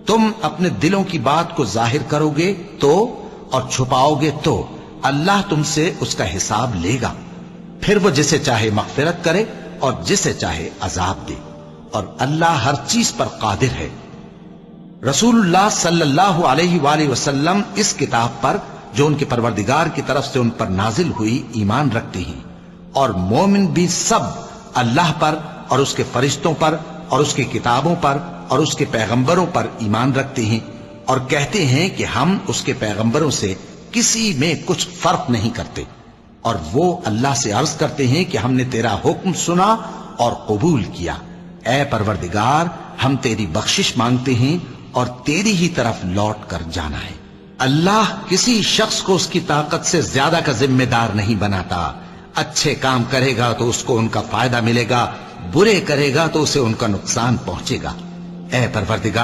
تم اپنے دلوں کی بات کو ظاہر کرو گے تو اور چھپاؤ گے تو اللہ تم سے اس کا حساب لے گا، پھر وہ جسے چاہے مغفرت کرے اور جسے چاہے عذاب دے، اور اللہ ہر چیز پر قادر ہے۔ رسول اللہ صلی اللہ علیہ وآلہ وسلم اس کتاب پر جو ان کے پروردگار کی طرف سے ان پر نازل ہوئی ایمان رکھتے ہیں، اور مومن بھی سب اللہ پر اور اس کے فرشتوں پر اور اس کی کتابوں پر اور اس کے پیغمبروں پر ایمان رکھتے ہیں، اور کہتے ہیں کہ ہم اس کے پیغمبروں سے کسی میں کچھ فرق نہیں کرتے، اور وہ اللہ سے عرض کرتے ہیں کہ ہم نے تیرا حکم سنا اور قبول کیا، اے پروردگار ہم تیری بخشش مانگتے ہیں اور تیری ہی طرف لوٹ کر جانا ہے۔ اللہ کسی شخص کو اس کی طاقت سے زیادہ کا ذمہ دار نہیں بناتا، اچھے کام کرے گا تو اس کو ان کا فائدہ ملے گا، برے کرے گا تو اسے ان کا نقصان پہنچے گا۔ اے پروردگار